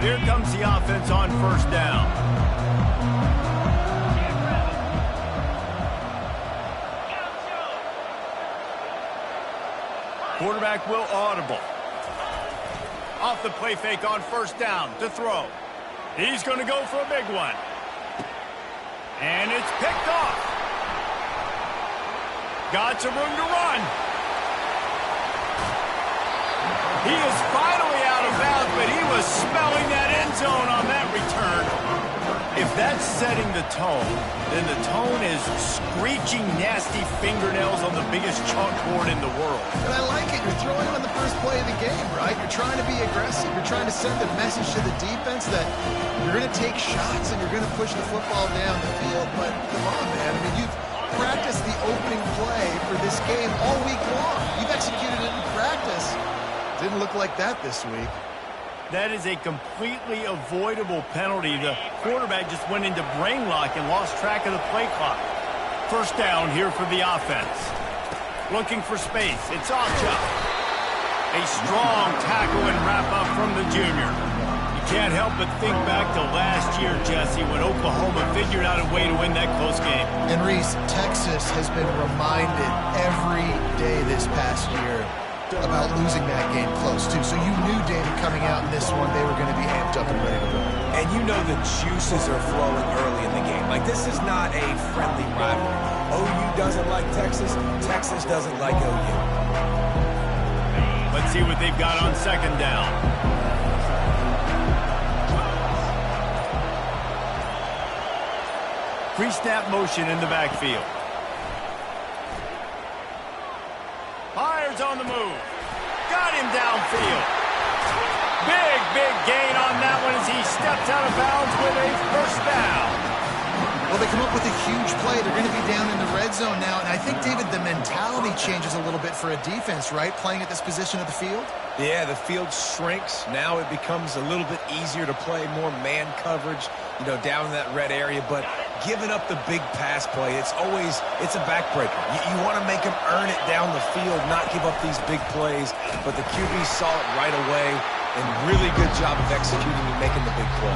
Here comes the offense on first down. Quarterback will audible. Off the play fake on first down to throw. He's going to go for a big one. And it's picked off. Got some room to run. He is finally out of bounds, but he was smelling that end zone on that return. If that's setting the tone, then the tone is screeching nasty fingernails on the biggest chalkboard in the world. And I like it. You're throwing on the first play of the game, right? You're trying to be aggressive. You're trying to send a message to the defense that you're going to take shots and you're going to push the football down the field. But come on, man. I mean, you've practiced the opening play for this game all week long. You've executed it in practice. Didn't look like that this week. That is a completely avoidable penalty. The quarterback just went into brain lock and lost track of the play clock. First down here for the offense. Looking for space. It's off chop. A strong tackle and wrap up from the junior. You can't help but think back to last year, Jesse, when Oklahoma figured out a way to win that close game. And Reese, Texas has been reminded every day this past year about losing that game close, too. So you knew, David, coming out in this one, they were going to be amped up and ready to go. And you know the juices are flowing early in the game. Like, this is not a friendly rivalry. OU doesn't like Texas. Texas doesn't like OU. Let's see what they've got on second down. Pre-snap motion in the backfield. Fires on the move. Got him downfield. Big gain on that one as he steps out of bounds with a first down. Well, they come up with a huge play. They're going to be down in the red zone now. And I think, David, the mentality changes a little bit for a defense, right? Playing at this position of the field? Yeah, the field shrinks. Now it becomes a little bit easier to play more man coverage, you know, down in that red area. But giving up the big pass play, it's a backbreaker. You want to make them earn it down the field, not give up these big plays. But the QB saw it right away, and really good job of executing and making the big play.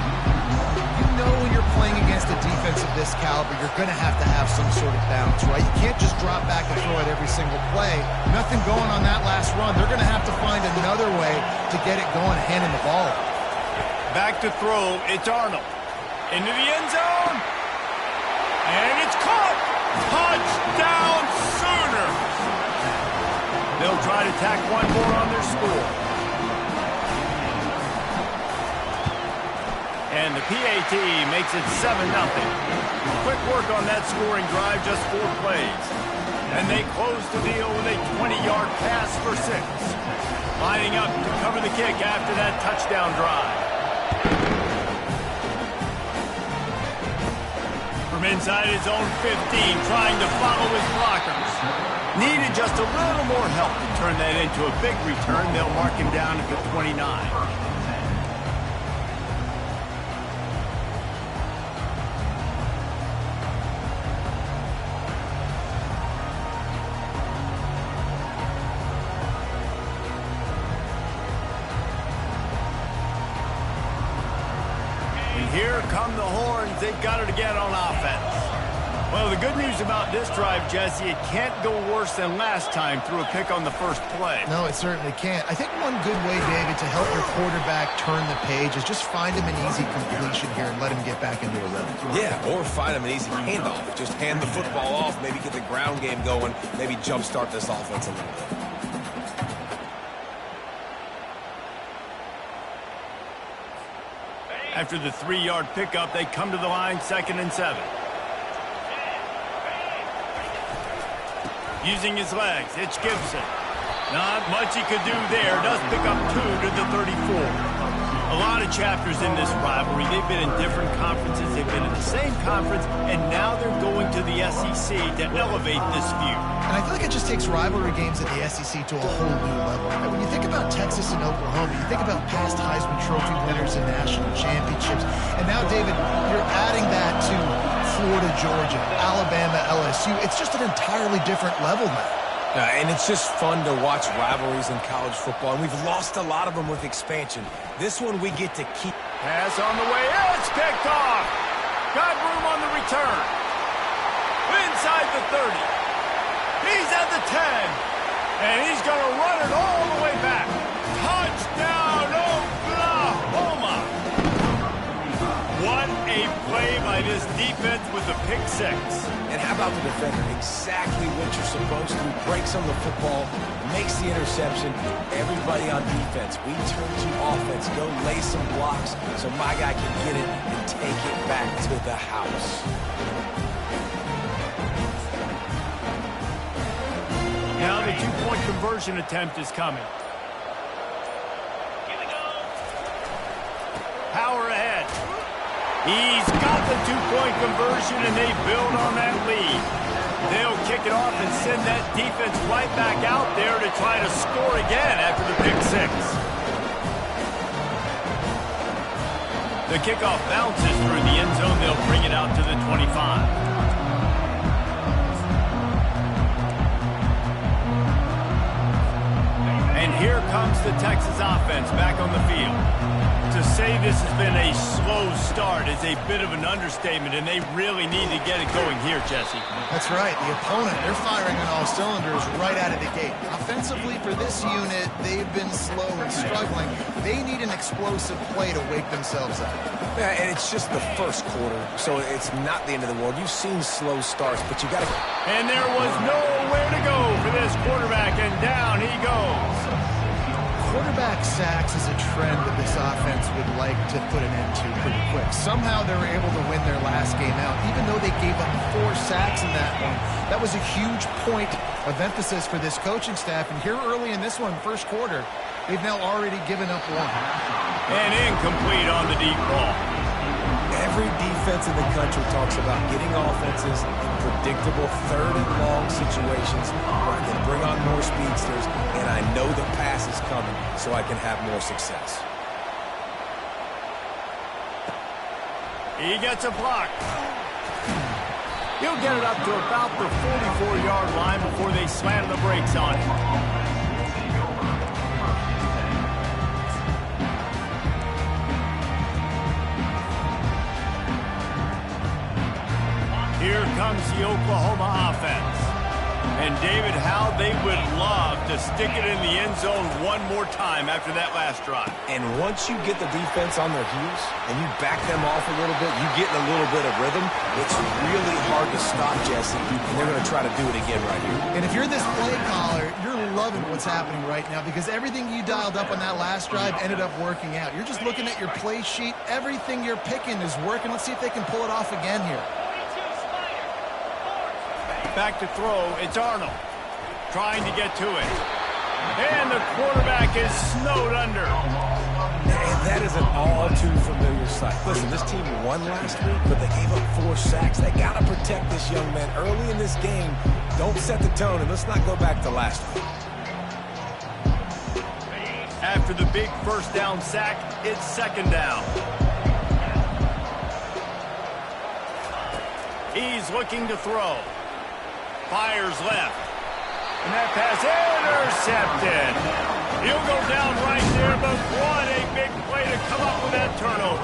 You know when you're playing against a defense of this caliber, you're going to have some sort of bounce, right? You can't just drop back and throw it every single play. Nothing going on that last run. They're going to have to find another way to get it going, handing the ball. Back to throw. It's Arnold. Into the end zone. And it's caught. Touchdown Sooners. They'll try to tack one more on their score. And the PAT makes it 7-0. Quick work on that scoring drive, just 4 plays. And they close the deal with a 20-yard pass for 6. Lining up to cover the kick after that touchdown drive. From inside his own 15, trying to follow his blockers. Needed just a little more help to turn that into a big return. They'll mark him down at the 29. Here come the horns. They've got it again on offense. Well, the good news about this drive, Jesse, it can't go worse than last time through a pick on the first play. No, it certainly can't. I think one good way, David, to help your quarterback turn the page is just find him an easy completion here and let him get back into a rhythm. Yeah, or find him an easy handoff. Just hand the football off, maybe get the ground game going, maybe jumpstart this offense a little bit. After the 3-yard pickup, they come to the line, 2nd and 7. Using his legs, it's Gibson. Not much he could do there. Does pick up 2 to the 34. A lot of chapters in this rivalry. They've been in different conferences. They've been in the same conference, and now they're going to the SEC to elevate this feud. And I feel like it just takes rivalry games at the SEC to a whole new level. And when you think about Texas and Oklahoma, you think about past Heisman Trophy winners and national championships. And now, David, you're adding that to Florida, Georgia, Alabama, LSU. It's just an entirely different level now. And it's just fun to watch rivalries in college football. And we've lost a lot of them with expansion. This one we get to keep. Pass on the way. It's picked off. Got room on the return. Inside the 30. He's at the 10. And he's going to run it all the way back. Touchdown, Oklahoma. What a play by this defense with the pick six. And how about the defender? Exactly what you're supposed to do. Breaks on the football, makes the interception. Everybody on defense, we turn to offense. Go lay some blocks so my guy can get it and take it back to the house. Now the two-point conversion attempt is coming. Here we go. Power ahead. He's got the two-point conversion, and they build on that lead. They'll kick it off and send that defense right back out there to try to score again after the pick six. The kickoff bounces through the end zone. They'll bring it out to the 25. And here comes the Texas offense back on the field. To say this has been a slow start is a bit of an understatement, and they really need to get it going here, Jesse. That's right. The opponent, they're firing on all cylinders right out of the gate. Offensively, for this unit, they've been slow and struggling. They need an explosive play to wake themselves up. Yeah, and it's just the first quarter, so it's not the end of the world. You've seen slow starts, but you got to... And there was nowhere to go for this quarterback, and down he goes. Quarterback sacks is a trend that this offense would like to put an end to pretty quick. Somehow they were able to win their last game out, even though they gave up 4 sacks in that one. That was a huge point of emphasis for this coaching staff. And here early in this one, first quarter, they've now already given up 1. And incomplete on the deep ball. Every defense in the country talks about getting offenses in predictable third and long situations where I can bring on more speedsters and I know the pass is coming so I can have more success. He gets a block. He'll get it up to about the 44-yard line before they slam the brakes on him. Here comes the Oklahoma offense. And, David, how they would love to stick it in the end zone one more time after that last drive. And once you get the defense on their heels and you back them off a little bit, you get in a little bit of rhythm, it's really hard to stop, Jesse. And they're going to try to do it again right here. And if you're this play caller, you're loving what's happening right now because everything you dialed up on that last drive ended up working out. You're just looking at your play sheet. Everything you're picking is working. Let's see if they can pull it off again here. Back to throw, it's Arnold. Trying to get to it. And the quarterback is snowed under. And that is an all-too-familiar sight. Listen, this team won last week, but they gave up 4 sacks. They got to protect this young man early in this game. Don't set the tone, and let's not go back to last week. After the big first down sack, it's second down. He's looking to throw. Fires left. And that pass intercepted. He'll go down right there, but what a big play to come up with that turnover.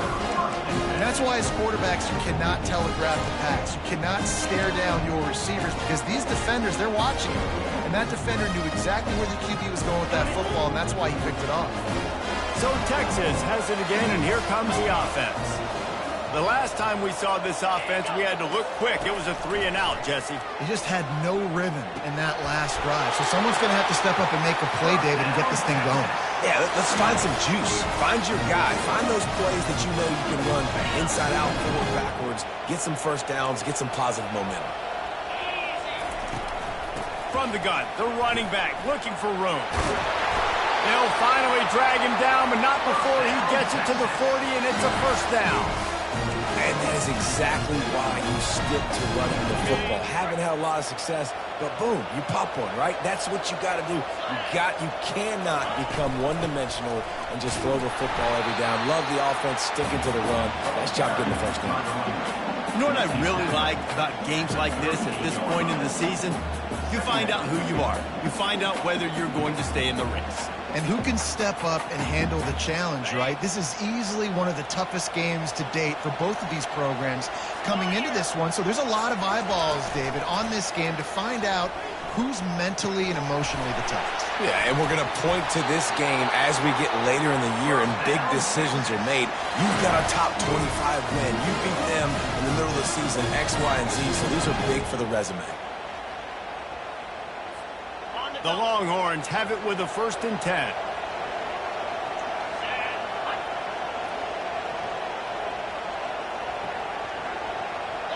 And that's why as quarterbacks, you cannot telegraph the pass. You cannot stare down your receivers because these defenders, they're watching you. And that defender knew exactly where the QB was going with that football, and that's why he picked it off. So Texas has it again, and here comes the offense. The last time we saw this offense, we had to look quick. It was a 3-and-out, Jesse. They just had no rhythm in that last drive. So someone's going to have to step up and make a play, David, and get this thing going. Yeah, let's find some juice. Find your guy. Find those plays that you know you can run inside out, forward, backwards. Get some first downs. Get some positive momentum. From the gun, the running back looking for room. They'll finally drag him down, but not before he gets it to the 40, and it's a first down. And that is exactly why you stick to running the football. Haven't had a lot of success, but boom, you pop one, right? That's what you got to do. You cannot become one-dimensional and just throw the football every down. Love the offense, sticking to the run. Nice job getting the first down. You know what I really like about games like this at this point in the season? You find out who you are. You find out whether you're going to stay in the race. and who can step up and handle the challenge, right? This is easily one of the toughest games to date for both of these programs coming into this one. So there's a lot of eyeballs, David, on this game to find out who's mentally and emotionally the toughest. Yeah, and we're going to point to this game as we get later in the year and big decisions are made. You've got a top 25 win. You beat them in the middle of the season, X, Y, and Z, so these are big for the resume. The Longhorns have it with a 1st and 10.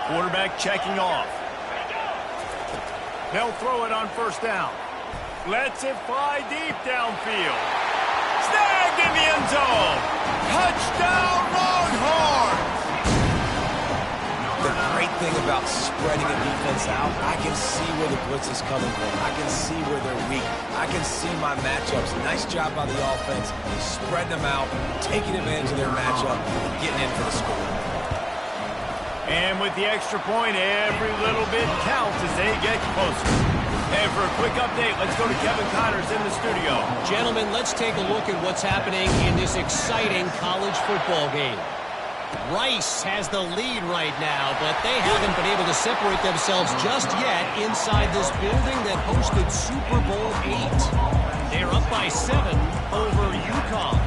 Quarterback checking off. They'll throw it on 1st down. Lets it fly deep downfield. Snagged in the end zone. Touchdown, Longhorns! The great thing about spreading a defense out, I can see where the blitz is coming from. I can see where they're weak. I can see my matchups. Nice job by the offense. Spreading them out, taking advantage of their matchup, and getting in for the score. And with the extra point, every little bit counts as they get closer. And for a quick update, let's go to Kevin Connors in the studio. Gentlemen, let's take a look at what's happening in this exciting college football game. Rice has the lead right now, but they haven't been able to separate themselves just yet inside this building that hosted Super Bowl VIII. They're up by 7 over UConn.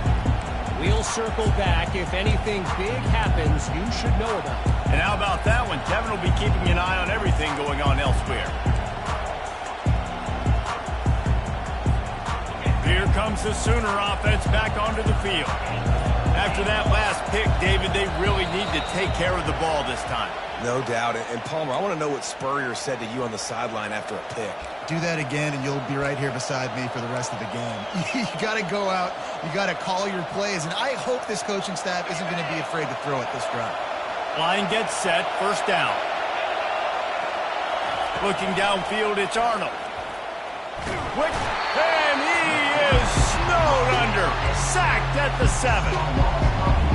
We'll circle back. If anything big happens, you should know about it. And how about that one? Kevin will be keeping an eye on everything going on elsewhere. Here comes the Sooner offense back onto the field. After that last pick, David, they really need to take care of the ball this time. No doubt. And Palmer, I want to know what Spurrier said to you on the sideline after a pick. Do that again, and you'll be right here beside me for the rest of the game. You got to go out. You got to call your plays, and I hope this coaching staff isn't going to be afraid to throw it this drive. Line gets set, 1st down. Looking downfield, it's Arnold. Quick, and he is snowed under. Sacked at the 7.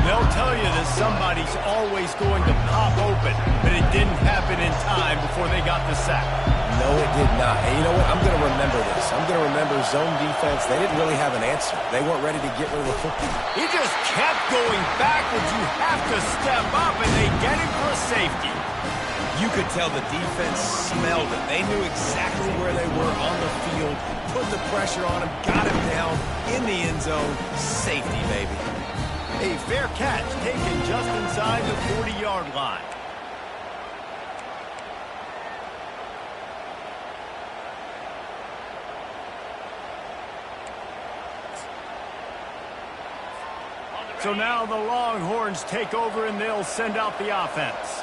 They'll tell you that somebody's always going to pop open, but it didn't happen in time before they got the sack. No, it did not. And you know what? I'm going to remember this. I'm going to remember zone defense. They didn't really have an answer. They weren't ready to get rid of the football. He just kept going backwards. You have to step up, and they get him for a safety. You could tell the defense smelled it. They knew exactly where they were on the field, put the pressure on him, got him down in the end zone. Safety, baby. A fair catch taken just inside the 40-yard line. So now the Longhorns take over and they'll send out the offense.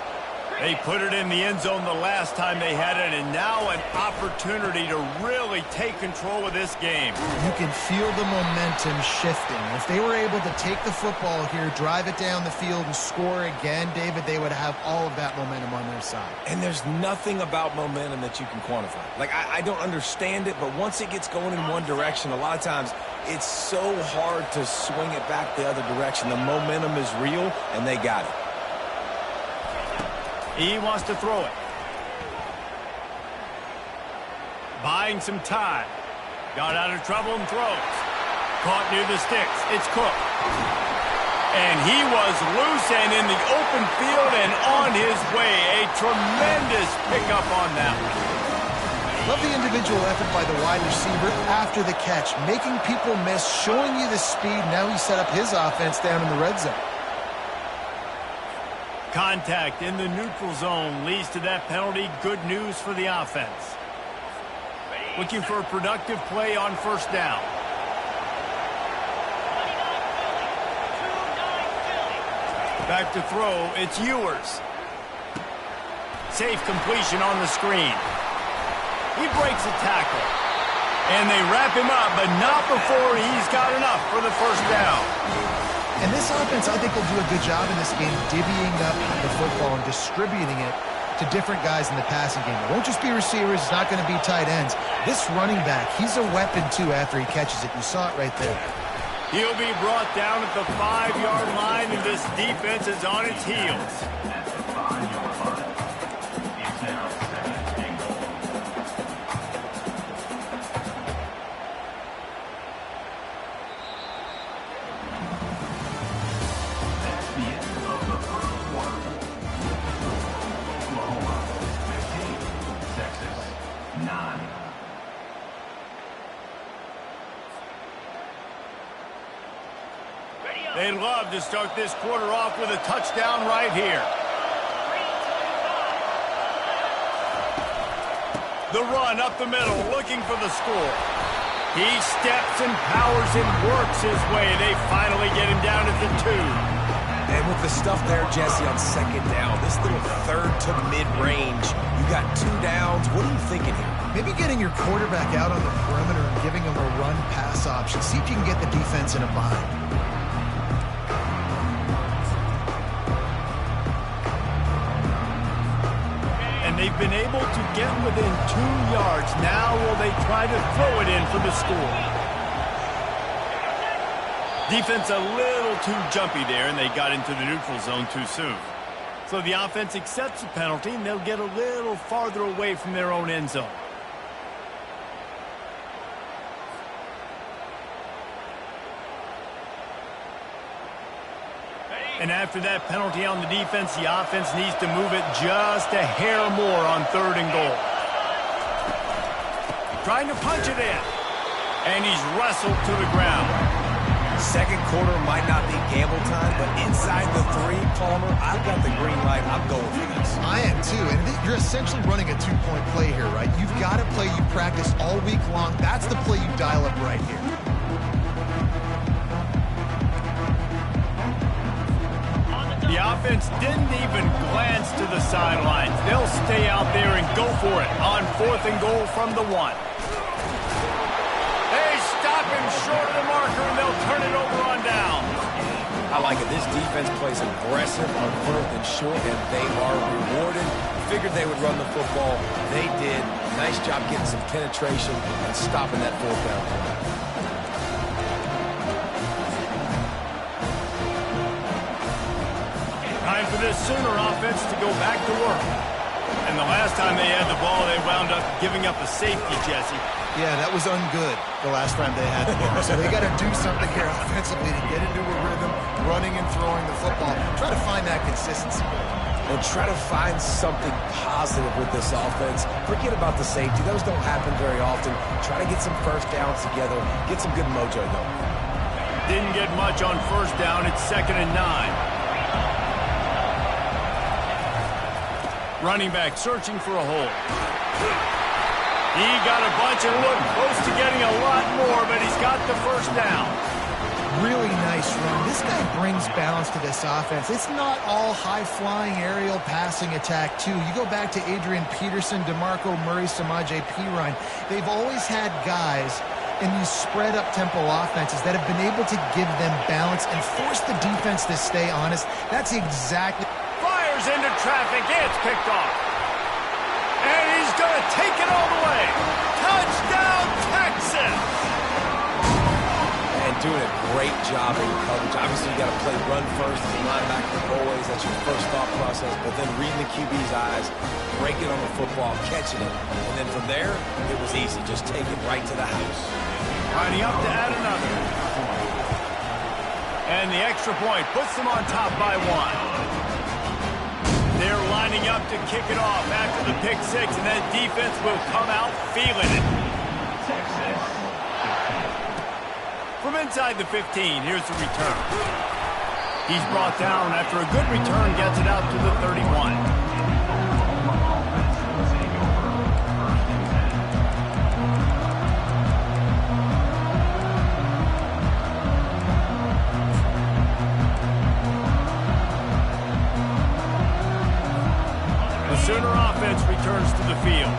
They put it in the end zone the last time they had it, and now an opportunity to really take control of this game. You can feel the momentum shifting. If they were able to take the football here, drive it down the field, and score again, David, they would have all of that momentum on their side. And there's nothing about momentum that you can quantify. Like, I don't understand it, but once it gets going in one direction, a lot of times it's so hard to swing it back the other direction. The momentum is real, and they got it. He wants to throw it. Buying some time. Got out of trouble and throws. Caught near the sticks. It's Cook. And he was loose and in the open field and on his way. A tremendous pickup on that one. Love the individual effort by the wide receiver after the catch, making people miss, showing you the speed. Now he set up his offense down in the red zone. Contact in the neutral zone leads to that penalty. Good news for the offense. Looking for a productive play on 1st down. Back to throw, it's Ewers. Safe completion on the screen. He breaks a tackle. And they wrap him up, but not before he's got enough for the 1st down. And this offense, I think, will do a good job in this game divvying up the football and distributing it to different guys in the passing game. It won't just be receivers. It's not going to be tight ends. This running back, he's a weapon, too, after he catches it. You saw it right there. He'll be brought down at the 5-yard line, and this defense is on its heels. They'd love to start this quarter off with a touchdown right here. The run up the middle, looking for the score. He steps and powers and works his way. They finally get him down at the 2. And with the stuff there, Jesse, on second down, this little third to mid-range, you got 2 downs. What are you thinking here? Maybe getting your quarterback out on the perimeter and giving him a run-pass option. See if you can get the defense in a bind. They've been able to get within 2 yards. Now will they try to throw it in for the score? Defense a little too jumpy there, and they got into the neutral zone too soon. So the offense accepts the penalty, and they'll get a little farther away from their own end zone. And after that penalty on the defense, the offense needs to move it just a hair more on 3rd and goal. Trying to punch it in. And he's wrestled to the ground. Second quarter might not be gamble time, but inside the 3, Palmer, I've got the green light. I'm going for this. I am too, and you're essentially running a 2-point play here, right? You've got a play you practice all week long. That's the play you dial up right here. The offense didn't even glance to the sidelines. They'll stay out there and go for it on 4th and goal from the 1. They stop him short of the marker, and they'll turn it over on down. I like it. This defense plays aggressive on 4th and short, and they are rewarded. Figured they would run the football. They did. Nice job getting some penetration and stopping that 4th down play. Time for this Sooner offense to go back to work. And the last time they had the ball, they wound up giving up a safety, Jesse. Yeah, that was ungood the last time they had the ball. So they got to do something here offensively to get into a rhythm, running and throwing the football. Try to find that consistency. Well, try to find something positive with this offense. Forget about the safety. Those don't happen very often. Try to get some first downs together. Get some good mojo going. Didn't get much on 1st down. It's 2nd and 9. Running back searching for a hole. He got a bunch and looked close to getting a lot more, but he's got the 1st down. Really nice run. This guy brings balance to this offense. It's not all high-flying aerial passing attack, too. You go back to Adrian Peterson, DeMarco Murray, Samaje Perine. They've always had guys in these spread-up tempo offenses that have been able to give them balance and force the defense to stay honest. That's exactly... Fires into traffic. It's picked off. And he's going to take it all the way. Touchdown, Texas! And doing a great job in coverage. Obviously, you got to play run first as a linebacker always. That's your first thought process. But then reading the QB's eyes, breaking on the football, catching it. And then from there, it was easy. Just take it right to the house. Lining up to add another. And the extra point puts them on top by 1. They're lining up to kick it off after the pick 6, and that defense will come out feeling it. From inside the 15, here's the return. He's brought down after a good return, gets it out to the 31. Sooner offense returns to the field.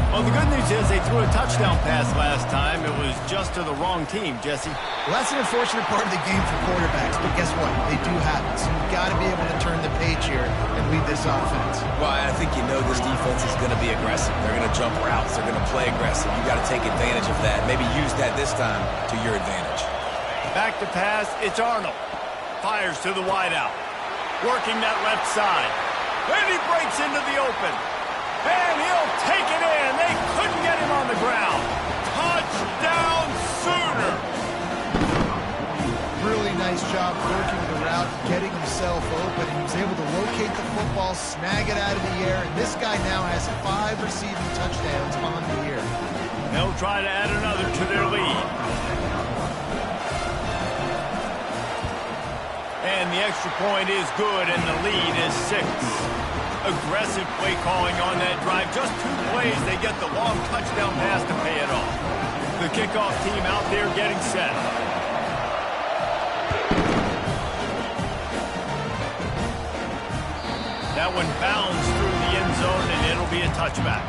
Well, the good news is they threw a touchdown pass last time. It was just to the wrong team, Jesse. Well, that's an unfortunate part of the game for quarterbacks, but guess what? They do happen. So you've got to be able to turn the page here and lead this offense. Well, I think you know this defense is going to be aggressive. They're going to jump routes. They're going to play aggressive. You got to take advantage of that. Maybe use that this time to your advantage. Back to pass. It's Arnold. Fires to the wideout. Working that left side. And he breaks into the open. And he'll take it in. They couldn't get him on the ground. Touchdown, Sooner. Really nice job working the route, getting himself open. He was able to locate the football, snag it out of the air. And this guy now has 5 receiving touchdowns on the year. They'll try to add another to their lead. And the extra point is good, and the lead is 6. Aggressive play calling on that drive. Just 2 plays, they get the long touchdown pass to pay it off. The kickoff team out there getting set. That one bounds through the end zone, and it'll be a touchback.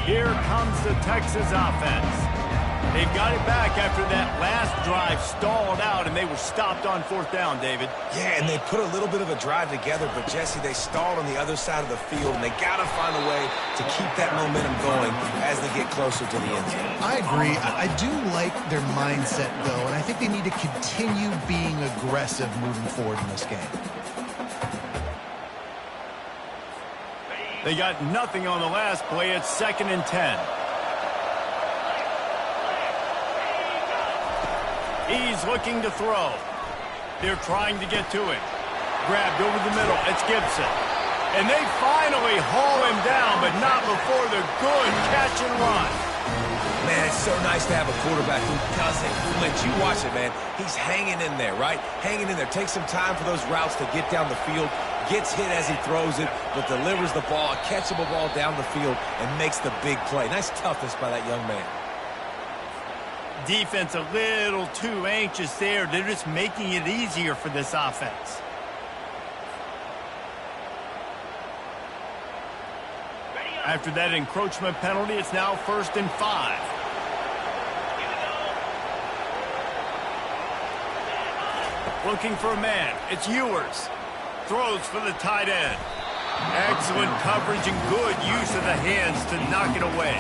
Here comes the Texas offense. They've got it back after that last drive stalled out, and they were stopped on 4th down, David. Yeah, and they put a little bit of a drive together, but, Jesse, they stalled on the other side of the field, and they got to find a way to keep that momentum going as they get closer to the end zone. I agree. I do like their mindset, though, and I think they need to continue being aggressive moving forward in this game. They got nothing on the last play. It's 2nd and 10. He's looking to throw. They're trying to get to him. Grabbed over the middle. It's Gibson. And they finally haul him down, but not before the good catch and run. Man, it's so nice to have a quarterback who doesn't flinch. You watch it, man. He's hanging in there, right? Hanging in there. Takes some time for those routes to get down the field. Gets hit as he throws it, but delivers the ball, a catchable ball down the field, and makes the big play. Nice toughness by that young man. Defense a little too anxious there. They're just making it easier for this offense. After that encroachment penalty, it's now 1st and 5. Looking for a man. It's Ewers. Throws for the tight end. Excellent coverage and good use of the hands to knock it away.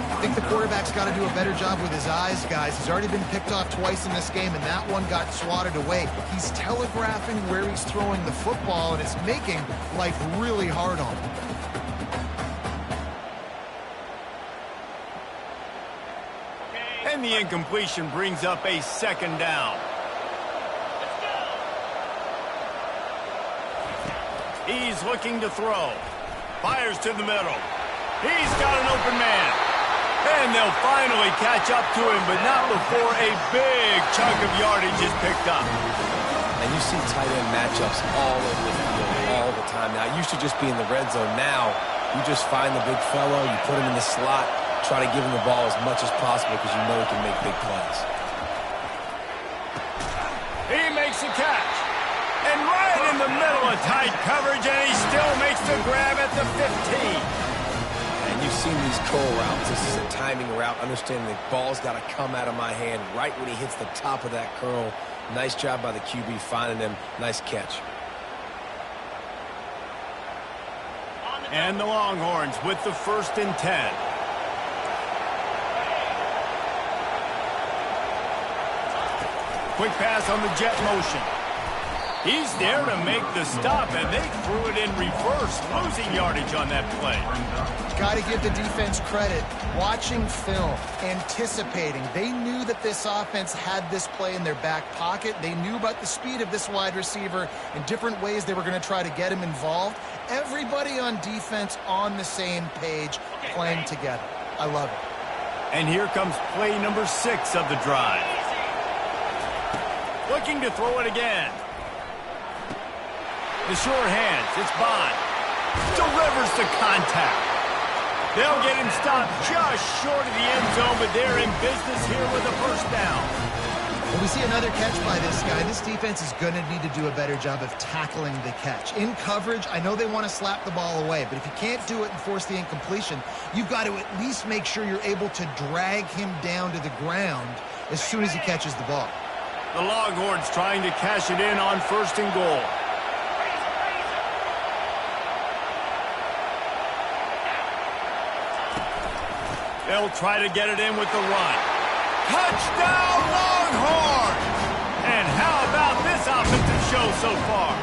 I think the quarterback's got to do a better job with his eyes, guys. He's already been picked off twice in this game, and that one got swatted away. He's telegraphing where he's throwing the football, and it's making life really hard on him. And the incompletion brings up a 2nd down. He's looking to throw. Fires to the middle. He's got an open man. And they'll finally catch up to him, but not before a big chunk of yardage is picked up. And you see tight end matchups all over the field all the time. Now, it used to just be in the red zone. Now, you just find the big fellow, you put him in the slot, try to give him the ball as much as possible because you know he can make big plays. He makes a catch. And right in the middle of tight coverage, and he still makes the grab at the 15. And you've seen these curl routes. This is a timing route, understanding the ball's got to come out of my hand right when he hits the top of that curl. Nice job by the QB finding him. Nice catch. And the Longhorns with the 1st and 10. Quick pass on the jet motion. He's there to make the stop, and they threw it in reverse, losing yardage on that play. Got to give the defense credit. Watching film, anticipating. They knew that this offense had this play in their back pocket. They knew about the speed of this wide receiver and different ways they were going to try to get him involved. Everybody on defense on the same page, playing together. I love it. And here comes play number 6 of the drive. Looking to throw it again. The short hands, it's Bond. Delivers the contact. They'll get him stopped just short of the end zone, but they're in business here with a 1st down. When we see another catch by this guy, this defense is going to need to do a better job of tackling the catch. In coverage, I know they want to slap the ball away, but if you can't do it and force the incompletion, you've got to at least make sure you're able to drag him down to the ground as soon as he catches the ball. The Longhorns trying to cash it in on 1st and goal. They'll try to get it in with the run. Touchdown, Longhorn! And how about this offensive show so far?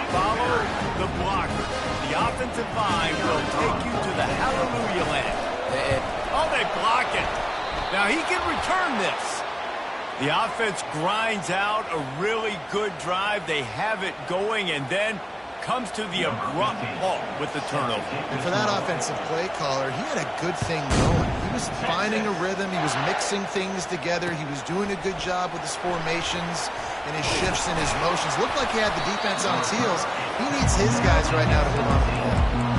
Follow the blocker. The offensive line will take you to the hallelujah land. Oh, they block it. Now he can return this. The offense grinds out a really good drive. They have it going, and then comes to the abrupt halt with the turnover. And for that offensive play caller, he had a good thing going. He was finding a rhythm. He was mixing things together. He was doing a good job with his formations and his shifts and his motions. Looked like he had the defense on his heels. He needs his guys right now to hold on to the ball.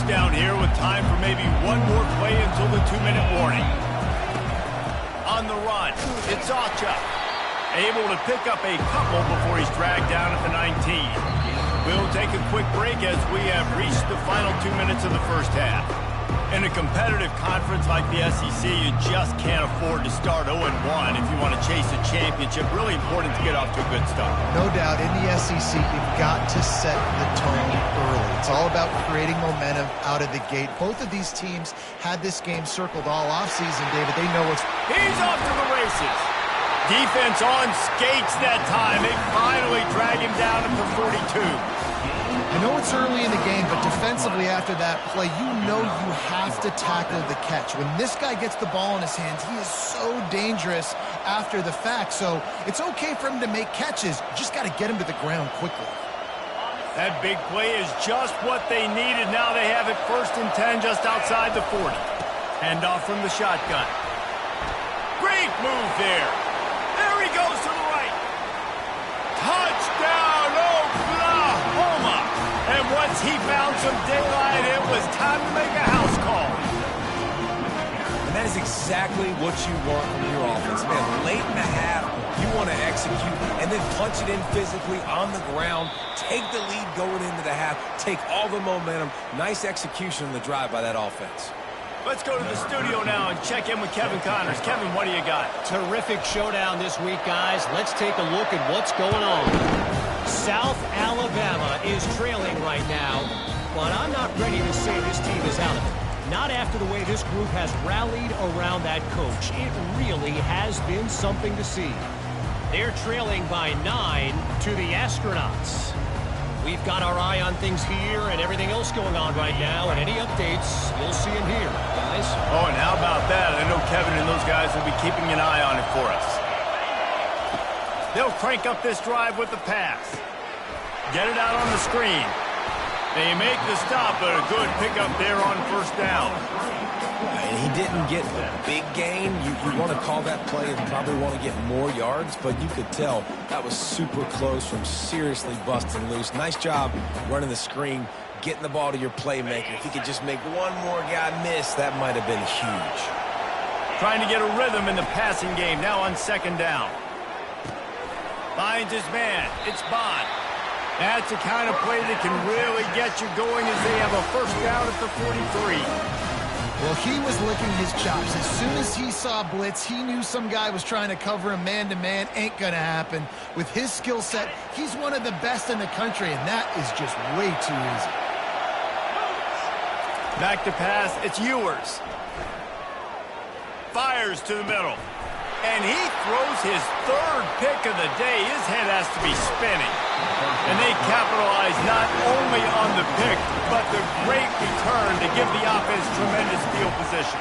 Down here with time for maybe one more play until the 2-minute warning. On the run, it's Acha. Able to pick up a couple before he's dragged down at the 19. We'll take a quick break as we have reached the final 2 minutes of the first half. In a competitive conference like the SEC, you just can't afford to start 0-1 if you want to chase a championship. Really important to get off to a good start. No doubt, in the SEC, you've got to set the tone early. It's all about creating momentum out of the gate. Both of these teams had this game circled all offseason, David. They know what's... He's off to the races. Defense on skates that time. They finally drag him down at the 42. I know it's early in the game, but defensively after that play, you know you have to tackle the catch. When this guy gets the ball in his hands, he is so dangerous after the fact. So it's okay for him to make catches. You just got to get him to the ground quickly. That big play is just what they needed. Now they have it 1st and 10 just outside the 40. Handoff from the shotgun. Great move there. There he goes to the right. Touchdown, Oklahoma. And once he found some daylight, it was time to make a house call. And that is exactly what you want from your offense. Man, late in the half, you want to execute and then punch it in physically on the ground. Take the lead going into the half. Take all the momentum. Nice execution on the drive by that offense. Let's go to the studio now and check in with Kevin Connors. Kevin, what do you got? Terrific showdown this week, guys. Let's take a look at what's going on. South Alabama is trailing right now, but I'm not ready to say this team is out of it. Not after the way this group has rallied around that coach. It really has been something to see. They're trailing by 9 to the Astronauts. We've got our eye on things here and everything else going on right now, and any updates, you'll see them here, guys. Oh, and how about that? I know Kevin and those guys will be keeping an eye on it for us. They'll crank up this drive with the pass. Get it out on the screen. They make the stop, but a good pickup there on 1st down. And he didn't get a big gain. You want to call that play and probably want to get more yards, but you could tell that was super close from seriously busting loose. Nice job running the screen, getting the ball to your playmaker. If he could just make one more guy miss, that might have been huge. Trying to get a rhythm in the passing game now on 2nd down. Finds his man. It's Bond. That's the kind of play that can really get you going as they have a 1st down at the 43. Well, he was licking his chops. As soon as he saw blitz, he knew some guy was trying to cover him man-to-man. Ain't gonna happen. With his skill set, he's one of the best in the country, and that is just way too easy. Back to pass. It's Ewers. Fires to the middle. And he throws his 3rd pick of the day. His head has to be spinning. And they capitalize not only on the pick, but the great return to give the offense tremendous field position.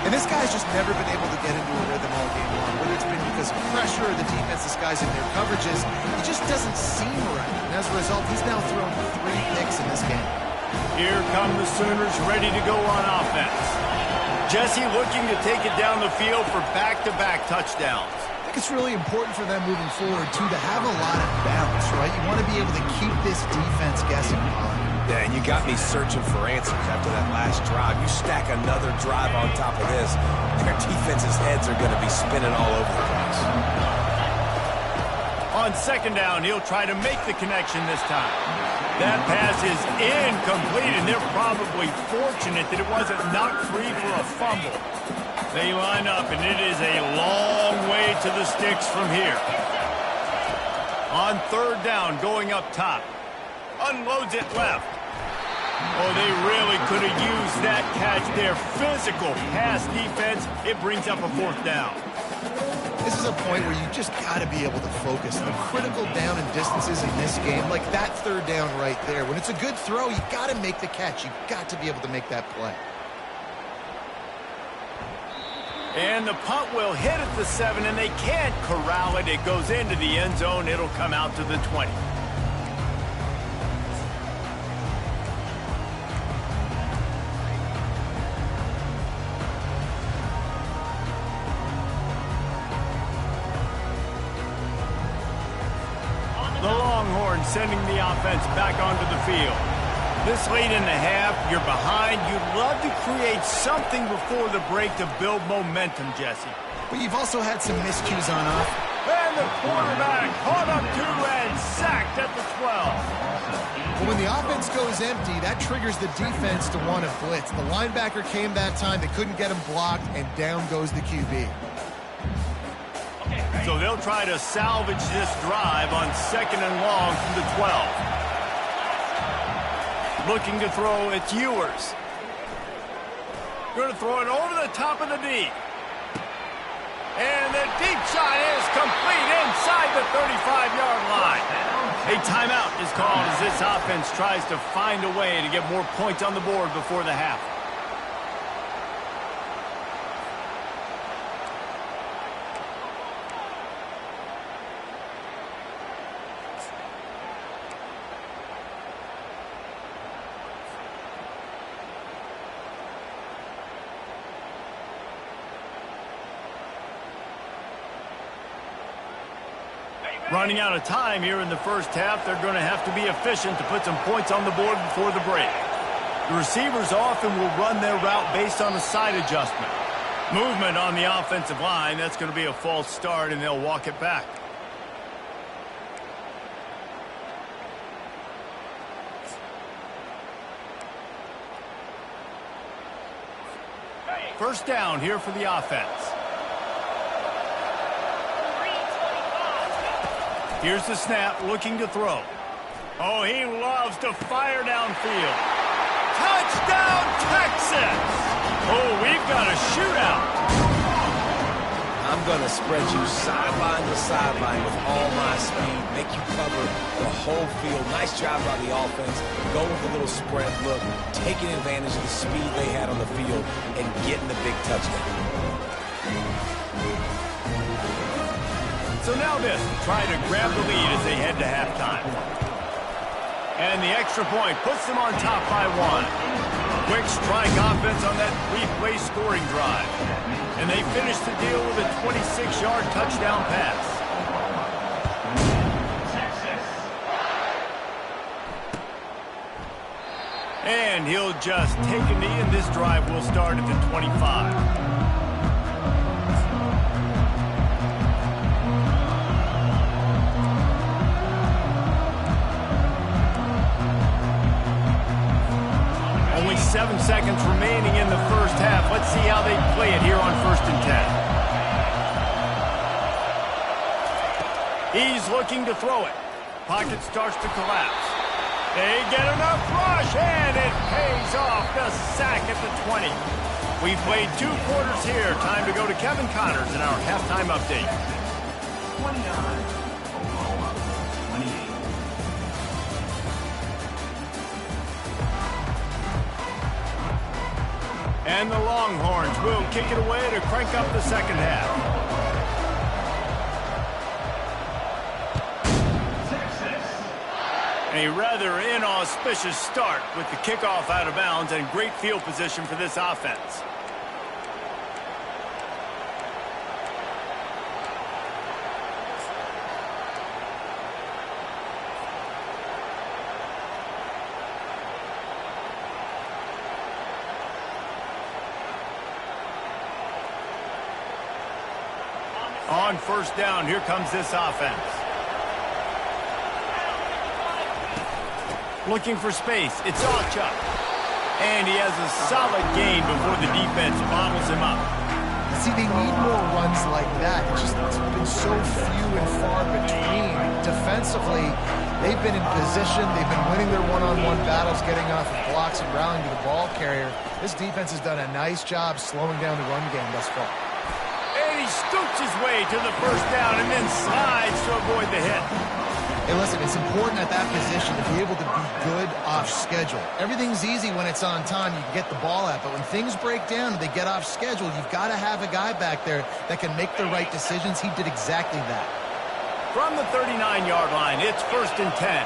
And this guy's just never been able to get into a rhythm all game long. Whether it's been because of pressure or the defense disguising their coverages, he just doesn't seem right. And as a result, he's now thrown 3 picks in this game. Here come the Sooners ready to go on offense. Jesse looking to take it down the field for back-to-back touchdowns. I think it's really important for them moving forward, too, to have a lot of balance, right? You want to be able to keep this defense guessing. Yeah, and you got me searching for answers after that last drive. You stack another drive on top of this, their defense's heads are going to be spinning all over the place. On 2nd down, he'll try to make the connection this time. That pass is incomplete, and they're probably fortunate that it wasn't knocked free for a fumble. They line up, and it is a long way to the sticks from here. On 3rd down, going up top. Unloads it left. Oh, they really could have used that catch there. Physical pass defense. It brings up a 4th down. This is a point where you just got to be able to focus. The critical down and distances in this game, like that third down right there. When it's a good throw, you got to make the catch. You got to be able to make that play. And the punt will hit at the 7, and they can't corral it. It goes into the end zone. It'll come out to the 20. The Longhorns sending the offense back onto the field. This late in the half, you're behind. You'd love to create something before the break to build momentum, Jesse. But you've also had some miscues on off. And the quarterback caught up to and sacked at the 12. But when the offense goes empty, that triggers the defense to want to blitz. The linebacker came that time. They couldn't get him blocked, and down goes the QB. So they'll try to salvage this drive on 2nd and long from the 12. Looking to throw, it's Ewers. Going to throw it over the top of the D. And the deep shot is complete inside the 35-yard line. A timeout is called as this offense tries to find a way to get more points on the board before the half. Running out of time here in the first half, they're going to have to be efficient to put some points on the board before the break. The receivers often will run their route based on a side adjustment. Movement on the offensive line, that's going to be a false start, and they'll walk it back. First down here for the offense. Here's the snap, looking to throw. Oh, he loves to fire downfield. Touchdown, Texas! Oh, we've got a shootout. I'm going to spread you sideline to sideline with all my speed, make you cover the whole field. Nice job by the offense. Go with a little spread look, taking advantage of the speed they had on the field and getting the big touchdown. So now this, try to grab the lead as they head to halftime. And the extra point puts them on top by 1. Quick strike offense on that 3-play scoring drive. And they finish the deal with a 26-yard touchdown pass. And he'll just take a knee, and this drive will start at the 25. Only 7 seconds remaining in the first half. Let's see how they play it here on 1st and 10. He's looking to throw it. Pocket starts to collapse. They get enough rush, and it pays off. The sack at the 20. We've played 2 quarters here. Time to go to Kevin Connors in our halftime update. 29, Oklahoma, 28. And the Longhorns will kick it away to crank up the second half. A rather inauspicious start with the kickoff out of bounds and great field position for this offense. On first down, here comes this offense. Looking for space. It's Ocha. And he has a solid gain before the defense bottles him up. See, they need more runs like that. It's been so few and far between. Defensively, they've been in position. They've been winning their one-on-one battles, getting off of blocks and rallying to the ball carrier. This defense has done a nice job slowing down the run game thus far. And he he scoops his way to the first down and then slides to avoid the hit. Hey, listen, it's important at that position to be able to be good off schedule. Everything's easy when it's on time. You can get the ball out. But when things break down and they get off schedule, you've got to have a guy back there that can make the right decisions. He did exactly that. From the 39-yard line, it's 1st and 10.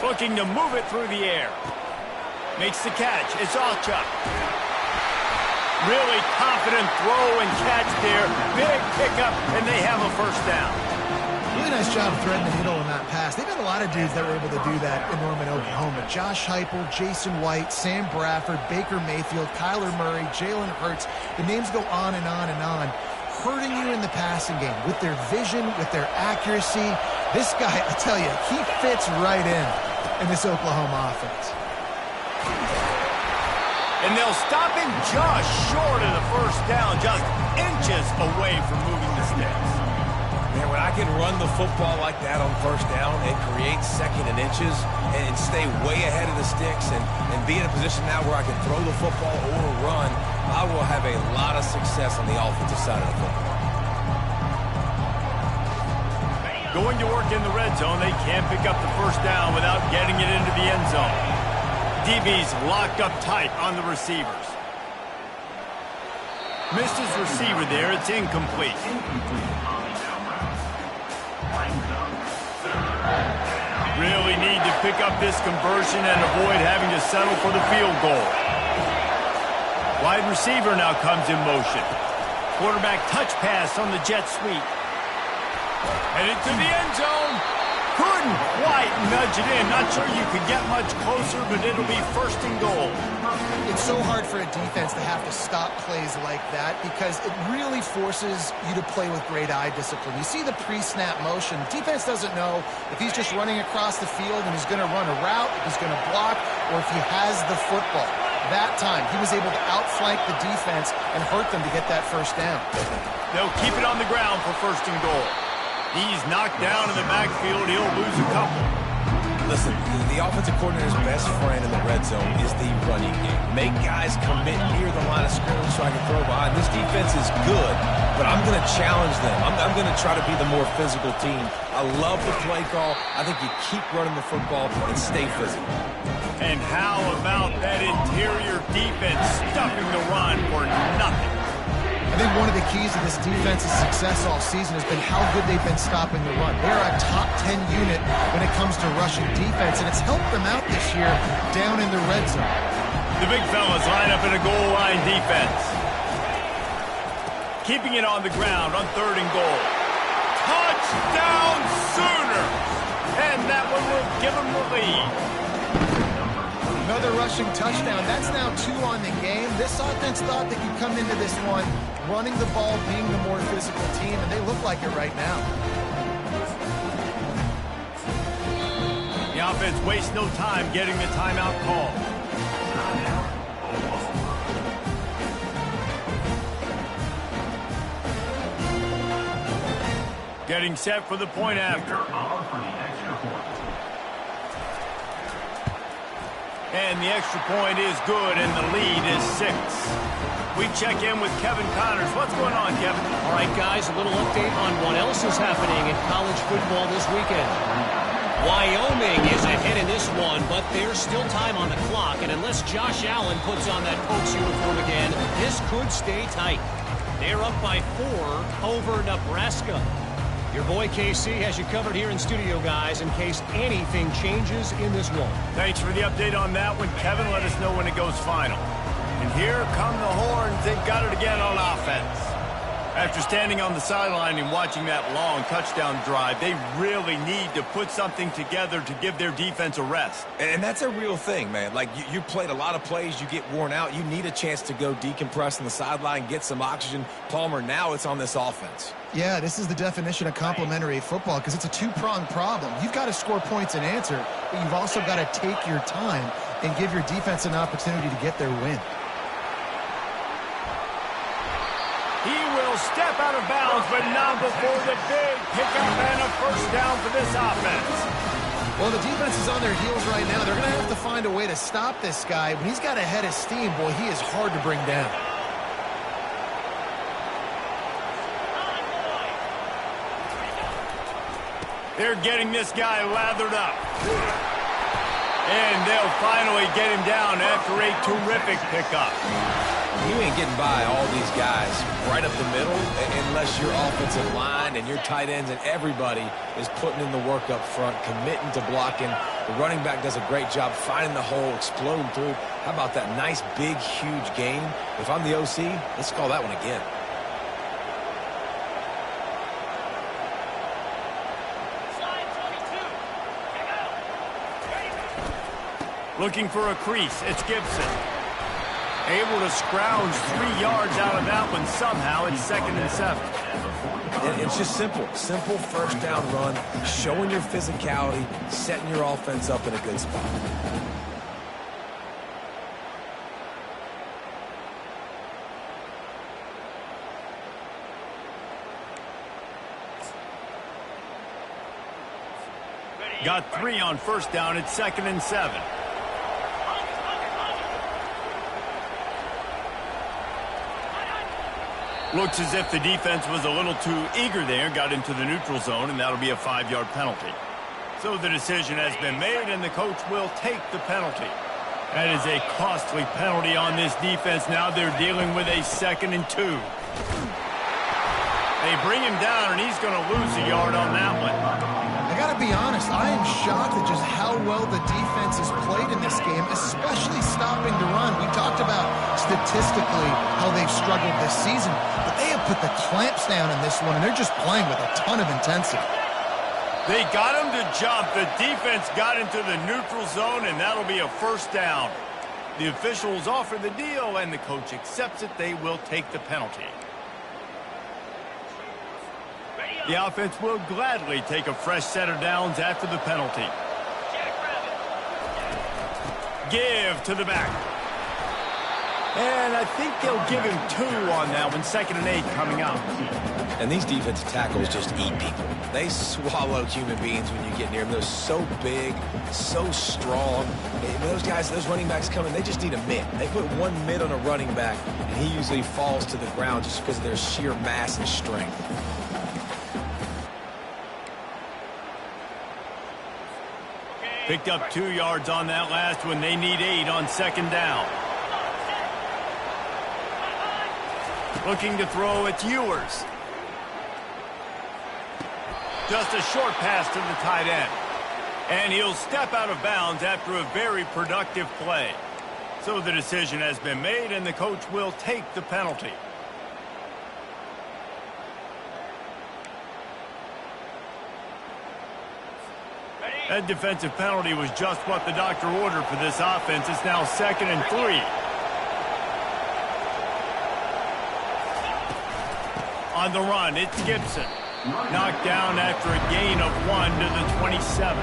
Looking to move it through the air. Makes the catch. It's Alchuk. Really confident throw and catch there. Big pickup, and they have a first down. Really nice job threading the needle in that pass. They've got a lot of dudes that were able to do that in Norman, Oklahoma. Josh Heupel, Jason White, Sam Bradford, Baker Mayfield, Kyler Murray, Jalen Hurts. The names go on and on and on. Hurting you in the passing game with their vision, with their accuracy. This guy, I tell you, he fits right in this Oklahoma offense. And they'll stop him just short of the first down, just inches away from moving the sticks. Man, when I can run the football like that on first down and create second and inches and stay way ahead of the sticks and be in a position now where I can throw the football or run, I will have a lot of success on the offensive side of the football. Going to work in the red zone, they can't pick up the first down without getting it into the end zone. DB's locked up tight on the receivers. Missed his receiver there. It's incomplete. Really need to pick up this conversion and avoid having to settle for the field goal. Wide receiver now comes in motion. Quarterback touch pass on the jet sweep. Headed to the end zone. Couldn't quite nudge it in. Not sure you could get much closer, but it'll be 1st and goal. It's so hard for a defense to have to stop plays like that because it really forces you to play with great eye discipline. You see the pre-snap motion. Defense doesn't know if he's just running across the field and he's going to run a route, if he's going to block, or if he has the football. That time, he was able to outflank the defense and hurt them to get that first down. They'll keep it on the ground for 1st and goal. He's knocked down in the backfield. He'll lose a couple. Listen, the offensive coordinator's best friend in the red zone is the running game. Make guys commit near the line of scrimmage so I can throw behind. This defense is good, but I'm going to challenge them. I'm going to try to be the more physical team. I love the play call. I think you keep running the football and stay physical. And how about that interior defense stuffing the run for nothing? I think one of the keys to this defense's success all season has been how good they've been stopping the run. They're a top 10 unit when it comes to rushing defense, and it's helped them out this year down in the red zone. The big fellas line up in a goal line defense. Keeping it on the ground on 3rd and goal. Touchdown Sooners! And that one will give them the lead. Another rushing touchdown. That's now 2 on the game. This offense thought they could come into this one running the ball, being the more physical team, and they look like it right now. The offense wastes no time getting the timeout call. Getting set for the point after. And the extra point is good, and the lead is 6. We check in with Kevin Connors. What's going on, Kevin? All right, guys, a little update on what else is happening in college football this weekend. Wyoming is ahead in this one, but there's still time on the clock, and unless Josh Allen puts on that Pokes uniform again, this could stay tight. They're up by 4 over Nebraska. Your boy KC has you covered here in studio, guys, in case anything changes in this one. Thanks for the update on that one, Kevin. Let us know when it goes final. And here come the horns. They've got it again on offense. After standing on the sideline and watching that long touchdown drive, they really need to put something together to give their defense a rest. And that's a real thing, man. Like, you played a lot of plays, you get worn out. You need a chance to go decompress on the sideline, get some oxygen. Palmer, now it's on this offense. Yeah, this is the definition of complementary football because it's a two-pronged problem. You've got to score points and answer, but you've also got to take your time and give your defense an opportunity to get their win. He will step out of bounds, but not before the big pickup and a first down for this offense. Well, the defense is on their heels right now. They're going to have to find a way to stop this guy. When he's got a head of steam, boy, he is hard to bring down. They're getting this guy lathered up. And they'll finally get him down after a terrific pickup. You ain't getting by all these guys right up the middle unless your offensive line and your tight ends and everybody is putting in the work up front, committing to blocking. The running back does a great job finding the hole, exploding through. How about that nice, big, huge gain? If I'm the OC, let's call that one again. Looking for a crease, it's Gibson. Able to scrounge 3 yards out of that one somehow. It's 2nd and 7. And it's just simple first down run, showing your physicality, setting your offense up in a good spot. Got 3 on first down. It's 2nd and 7. Looks as if the defense was a little too eager there, got into the neutral zone, and that'll be a 5-yard penalty. So the decision has been made, and the coach will take the penalty. That is a costly penalty on this defense. Now they're dealing with a 2nd and 2. They bring him down, and he's going to lose a yard on that one. I got to be honest, I am shocked at just how well the defense has played in this game, especially stopping the run. We talked about statistically how they've struggled this season, but they have put the clamps down in this one, and they're just playing with a ton of intensity. They got him to jump. The defense got into the neutral zone, and that'll be a first down. The officials offer the deal, and the coach accepts it. They will take the penalty. The offense will gladly take a fresh set of downs after the penalty. Give to the back. And I think they'll give him 2 on that one. 2nd and 8 coming up. And these defensive tackles just eat people. They swallow human beings when you get near them. They're so big, so strong. And those guys, those running backs coming, they just need a mid. They put 1 mid on a running back, and he usually falls to the ground just because of their sheer mass and strength. Picked up 2 yards on that last one. They need 8 on 2nd down. Looking to throw, it's Ewers. Just a short pass to the tight end. And he'll step out of bounds after a very productive play. So the decision has been made, and the coach will take the penalty. That defensive penalty was just what the doctor ordered for this offense. It's now 2nd and 3. On the run, it's Gibson. Knocked down after a gain of 1 to the 27.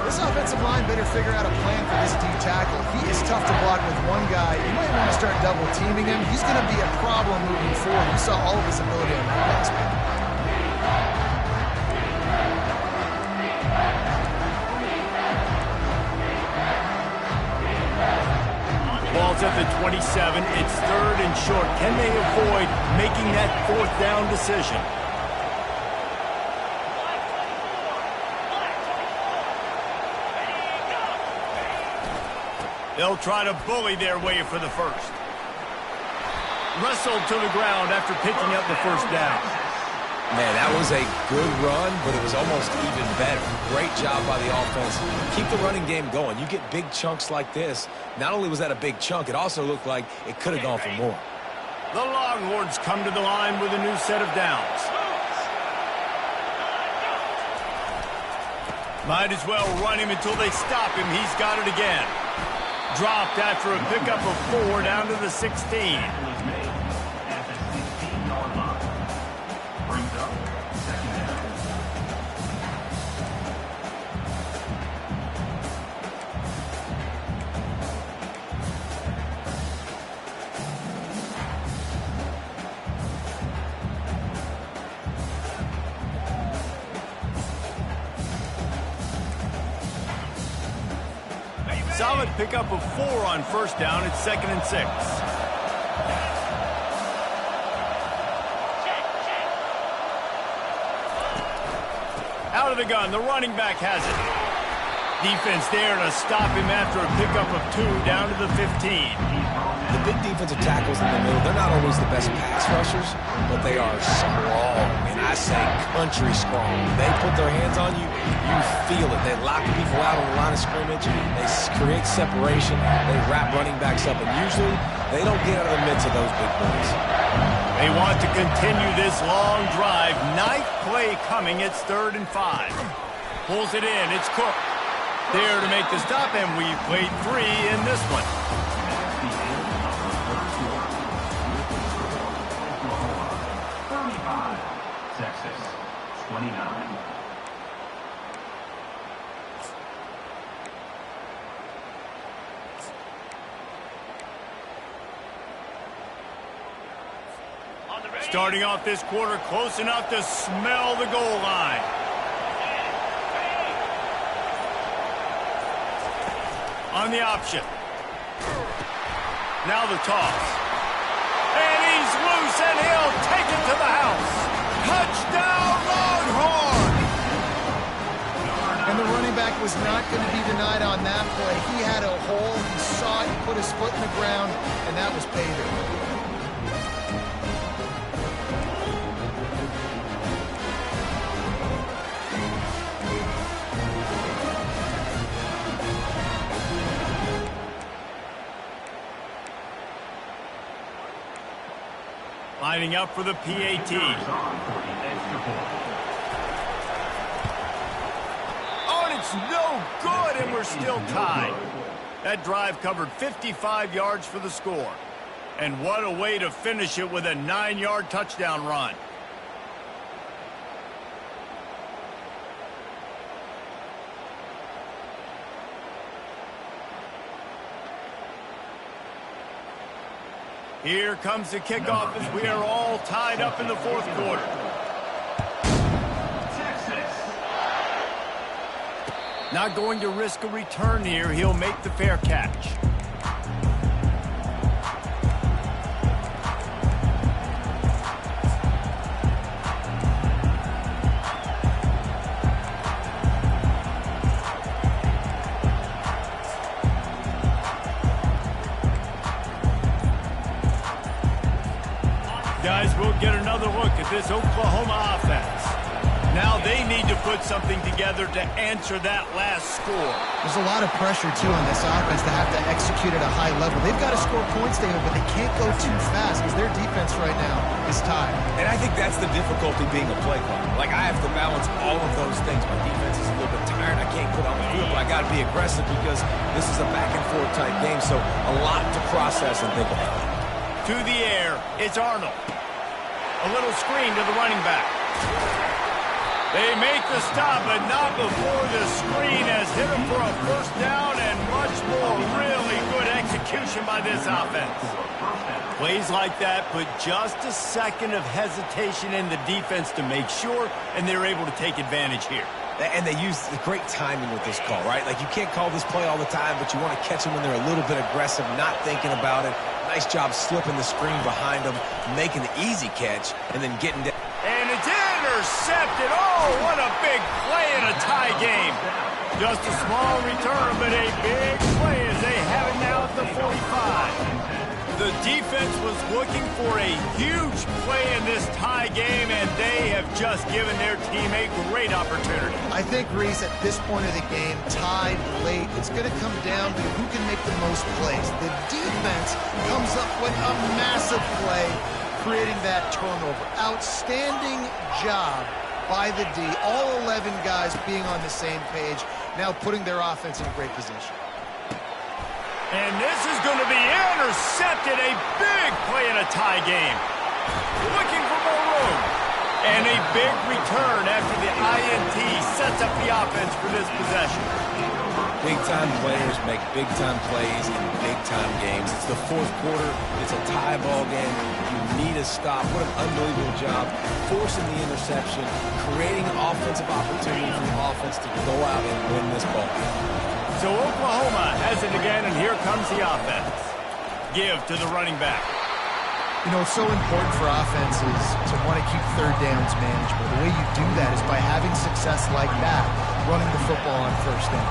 This offensive line better figure out a plan for this D tackle. He is tough to block with one guy. You might want to start double teaming him. He's going to be a problem moving forward. You saw all of his ability on that pass play. Ball's at the 27. It's 3rd and short. Can they avoid making that 4th down decision? They'll try to bully their way for the first. Wrestled to the ground after picking up the first down. Man, that was a good run, but it was almost even better. Great job by the offense. Keep the running game going. You get big chunks like this. Not only was that a big chunk, it also looked like it could have gone for more. The Longhorns come to the line with a new set of downs. Might as well run him until they stop him. He's got it again. Dropped after a pickup of 4 down to the 16. Solid pickup of 4 on first down. It's 2nd and 6. Out of the gun, the running back has it. Defense there to stop him after a pickup of 2 down to the 15. The big defensive tackles in the middle, they're not always the best pass rushers, but they are strong, and I say country strong. They put their hands on you, you feel it. They lock people out on the line of scrimmage. They create separation. They wrap running backs up, and usually they don't get out of the midst of those big boys. They want to continue this long drive. Ninth play coming. It's 3rd and 5. Pulls it in. It's Cook. There to make the stop, and we played 3 in this one. Texas, 29. Starting off this quarter close enough to smell the goal line. On the option. Now the toss. And he's loose, and he'll take it to the house. Touchdown, Longhorn! And the running back was not going to be denied on that play. He had a hole, he saw it, he put his foot in the ground, and that was pay dirt. Lining up for the PAT. Oh, and it's no good, and we're still tied. That drive covered 55 yards for the score. And what a way to finish it with a 9-yard touchdown run. Here comes the kickoff as we are all tied up in the 4th quarter. Not going to risk a return here. He'll make the fair catch. Guys, we'll get another look at this Oklahoma offense. Now they need to put something together to answer that last score. There's a lot of pressure, too, on this offense to have to execute at a high level. They've got to score points, David, but they can't go too fast because their defense right now is tied. And I think that's the difficulty being a play caller. Like, I have to balance all of those things. My defense is a little bit tired. I can't put on the field, but I got to be aggressive because this is a back-and-forth type game, so a lot to process and think about. To the air, it's Arnold. A little screen to the running back. They make the stop, but not before the screen has hit him for a first down and much more. Really good execution by this offense. Plays like that put just a second of hesitation in the defense to make sure, and they're able to take advantage here. And they use the great timing with this call, right? Like, you can't call this play all the time, but you want to catch them when they're a little bit aggressive, not thinking about it. Nice job slipping the screen behind them, making the easy catch, and then getting down. And it's intercepted. Oh, what a big play in a tie game. Just a small return, but a big play as they have it now at the 45. The defense was looking for a huge play in this tie game, and they have just given their team a great opportunity. I think, Reese, at this point of the game, tied late, it's going to come down to who can make the most plays. The defense comes up with a massive play, creating that turnover. Outstanding job by the D. All 11 guys being on the same page, now putting their offense in a great position. And this is going to be intercepted. A big play in a tie game. Looking for more room. And a big return after the INT sets up the offense for this possession. Big-time players make big-time plays in big-time games. It's the 4th quarter. It's a tie ball game. You need a stop. What an unbelievable job. Forcing the interception, creating an offensive opportunity for the offense to go out and win this ball game. So Oklahoma has it again, and here comes the offense. Give to the running back. You know, it's so important for offenses to want to keep third downs manageable. The way you do that is by having success like that, running the football on first down.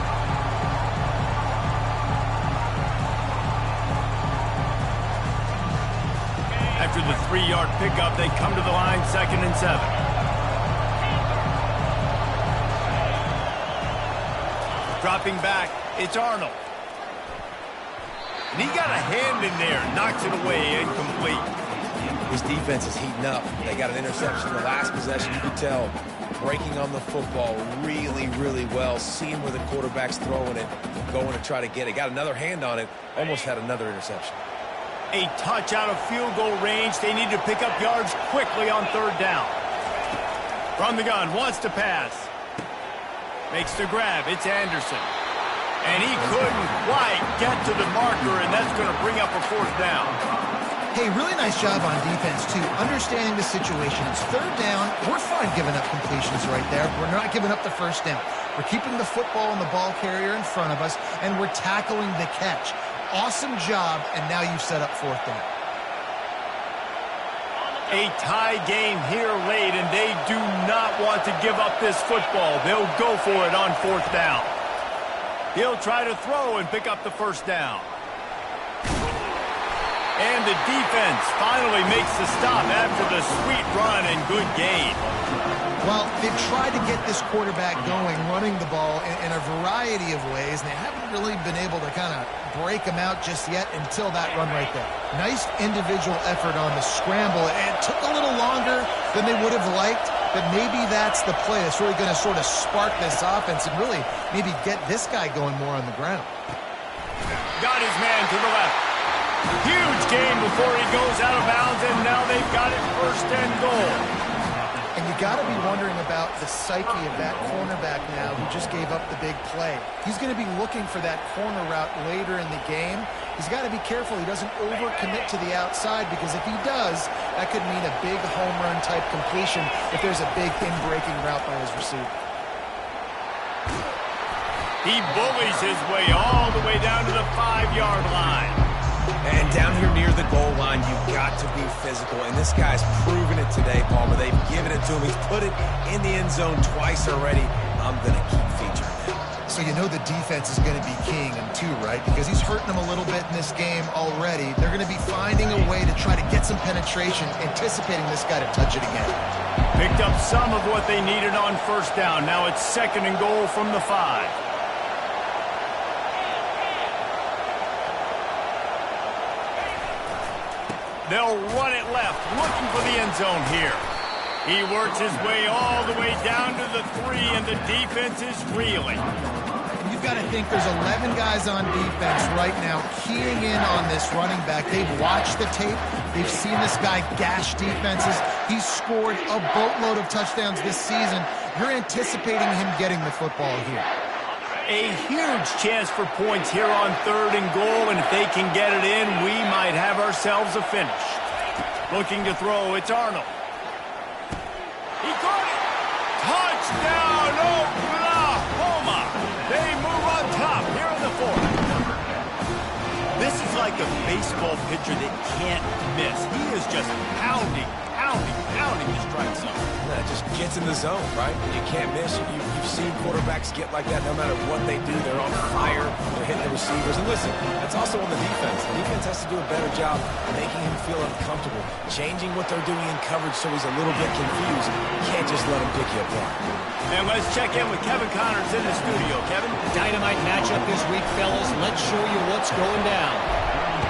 After the 3-yard pickup, they come to the line, 2nd and 7. Dropping back, it's Arnold. And he got a hand in there, knocks it away, incomplete. His defense is heating up. They got an interception the last possession. You could tell breaking on the football really, really well, seeing where the quarterback's throwing it, going to try to get it. Got another hand on it, almost had another interception. A touch out of field goal range. They need to pick up yards quickly on 3rd down. From the gun, wants to pass. Makes the grab. It's Anderson. And he couldn't quite get to the marker, and that's going to bring up a 4th down. Hey, really nice job on defense, too. Understanding the situation. It's 3rd down. We're fine giving up completions right there. We're not giving up the 1st down. We're keeping the football and the ball carrier in front of us, and we're tackling the catch. Awesome job, and now you've set up 4th down. A tie game here late, and they do not want to give up this football. They'll go for it on 4th down. He'll try to throw and pick up the 1st down. And the defense finally makes the stop after the sweet run and good gain. Well, they've tried to get this quarterback going, running the ball in a variety of ways, and they haven't really been able to kind of break him out just yet until that run right there. Nice individual effort on the scramble. It took a little longer than they would have liked, but maybe that's the play that's really going to sort of spark this offense and really maybe get this guy going more on the ground. Got his man to the left. Huge gain before he goes out of bounds, and now they've got it 1st and goal. And you got to be wondering about the psyche of that cornerback now who just gave up the big play. He's going to be looking for that corner route later in the game. He's got to be careful he doesn't overcommit to the outside, because if he does, that could mean a big home run type completion if there's a big in-breaking route by his receiver. He bullies his way all the way down to the 5-yard line. And down here near the goal line, you've got to be physical. And this guy's proven it today, Palmer. They've given it to him. He's put it in the end zone twice already. I'm going to keep featuring him. So you know the defense is going to be keying him too, right? Because he's hurting them a little bit in this game already. They're going to be finding a way to try to get some penetration, anticipating this guy to touch it again. Picked up some of what they needed on 1st down. Now it's 2nd and goal from the 5. They'll run it left, looking for the end zone here. He works his way all the way down to the 3, and the defense is reeling. You've got to think there's 11 guys on defense right now keying in on this running back. They've watched the tape. They've seen this guy gash defenses. He's scored a boatload of touchdowns this season. You're anticipating him getting the football here. A huge chance for points here on 3rd and goal, and if they can get it in, we might have ourselves a finish. Looking to throw, it's Arnold. He caught it! Touchdown, Oklahoma! They move on top here in the 4th. This is like a baseball pitcher that can't miss. He is just pounding the strike zone. That just gets in the zone, right? You can't miss. You've seen quarterbacks get like that no matter what they do. They're on fire. They're hitting the receivers. And listen, that's also on the defense. The defense has to do a better job making him feel uncomfortable, changing what they're doing in coverage so he's a little bit confused. You can't just let him pick you apart. And let's check in with Kevin Connors in the studio. Kevin? Dynamite matchup this week, fellas. Let's show you what's going down.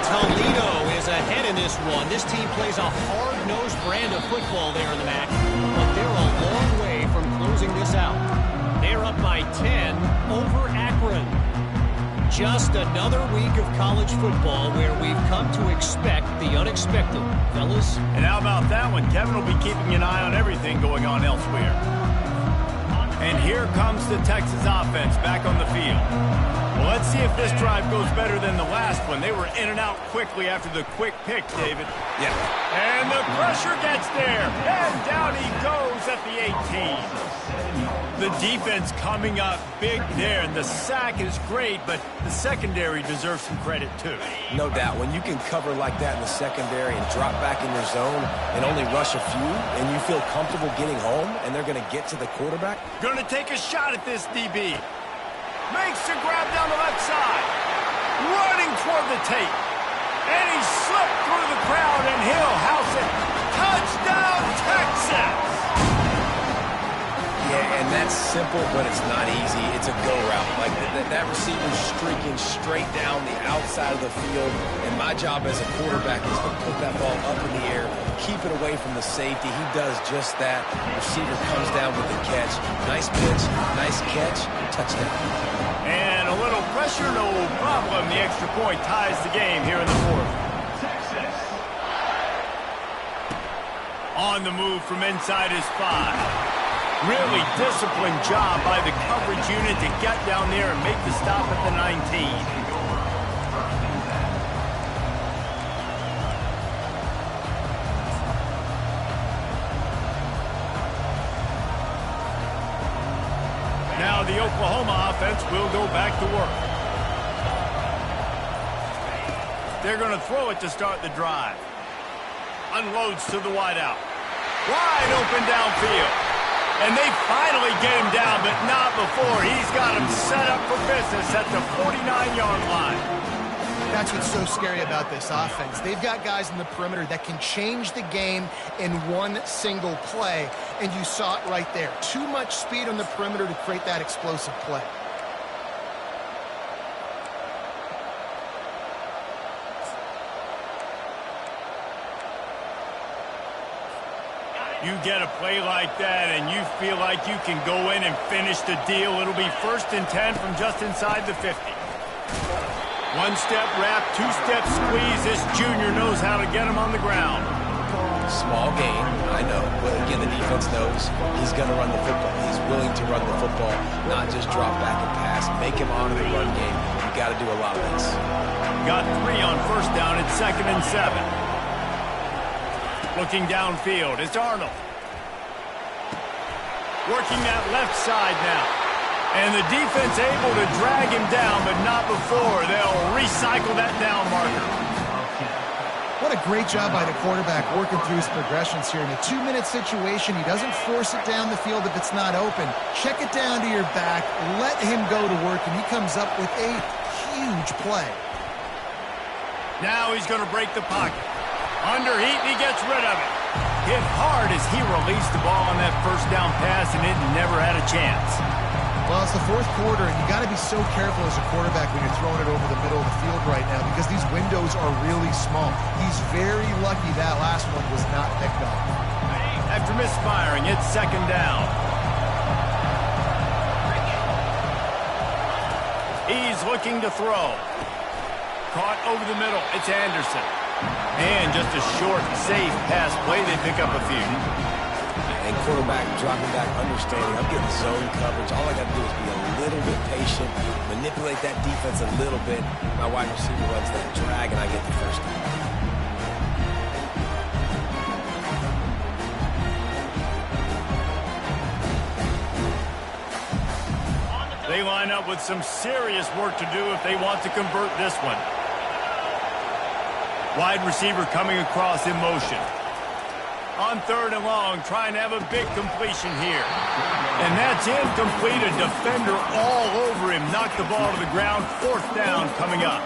Toledo is ahead in this one. This team plays a hard-nosed brand of football there in the MAC, but they're a long way from closing this out. They're up by 10 over Akron. Just another week of college football where we've come to expect the unexpected, fellas. And how about that one? Kevin will be keeping an eye on everything going on elsewhere. And here comes the Texas offense back on the field. Well, let's see if this drive goes better than the last one. They were in and out quickly after the quick pick, David. Yeah. And the pressure gets there. And down he goes at the 18. The defense coming up big there. And the sack is great, but the secondary deserves some credit, too. No doubt. When you can cover like that in the secondary and drop back in your zone and only rush a few, and you feel comfortable getting home, and they're going to get to the quarterback. Going to take a shot at this DB. Makes a grab down the left side. Running toward the tape. And he slipped through the crowd, and he'll house it. Touchdown, Texas! Yeah, and that's simple, but it's not easy. It's a go route. Like that receiver's streaking straight down the outside of the field, and my job as a quarterback is to put that ball up in the air, keep it away from the safety. He does just that. Receiver comes down with the catch. Nice pitch, nice catch, touchdown. And a little pressure, no problem. The extra point ties the game here in the fourth. On the move from inside his 5. Really disciplined job by the coverage unit to get down there and make the stop at the 19. Now the Oklahoma offense will go back to work. They're going to throw it to start the drive. Unloads to the wideout. Wide open downfield. And they finally get him down, but not before. He's got him set up for business at the 49-yard line. That's what's so scary about this offense. They've got guys in the perimeter that can change the game in one single play, and you saw it right there. Too much speed on the perimeter to create that explosive play. You get a play like that, and you feel like you can go in and finish the deal. It'll be 1st and 10 from just inside the 50. One-step wrap, two-step squeeze. This junior knows how to get him on the ground. Small gain, I know, but again, the defense knows he's going to run the football. He's willing to run the football, not just drop back and pass. Make him honor the run game. You got to do a lot of this. Got 3 on 1st down. It's 2nd and 7. Looking downfield, it's Arnold. Working that left side now. And the defense able to drag him down, but not before. They'll recycle that down marker. What a great job by the quarterback working through his progressions here. In a 2-minute situation, he doesn't force it down the field if it's not open. Check it down to your back, let him go to work, and he comes up with a huge play. Now he's going to break the pocket. Under heat, he gets rid of it. Hit hard as he released the ball on that 1st down pass, and it never had a chance. Well, it's the 4th quarter, and you got to be so careful as a quarterback when you're throwing it over the middle of the field right now because these windows are really small. He's very lucky that last one was not picked up. After misfiring, it's 2nd down. He's looking to throw. Caught over the middle. It's Anderson. And just a short, safe pass play. They pick up a few. And quarterback dropping back, understanding I'm getting zone coverage. All I got to do is be a little bit patient, manipulate that defense a little bit. My wide receiver runs that drag, and I get the 1st down. They line up with some serious work to do if they want to convert this one. Wide receiver coming across in motion. On 3rd and long, trying to have a big completion here. And that's incomplete. A defender all over him. Knocked the ball to the ground. 4th down coming up.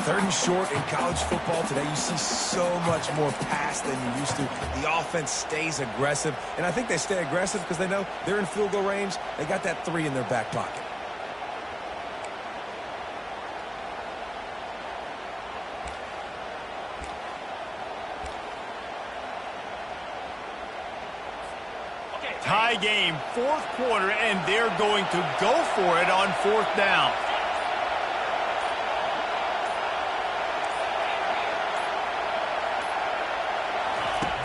3rd and short in college football today. You see so much more pass than you used to. The offense stays aggressive. And I think they stay aggressive because they know they're in field goal range. They got that 3 in their back pocket. Tie game, 4th quarter, and they're going to go for it on 4th down.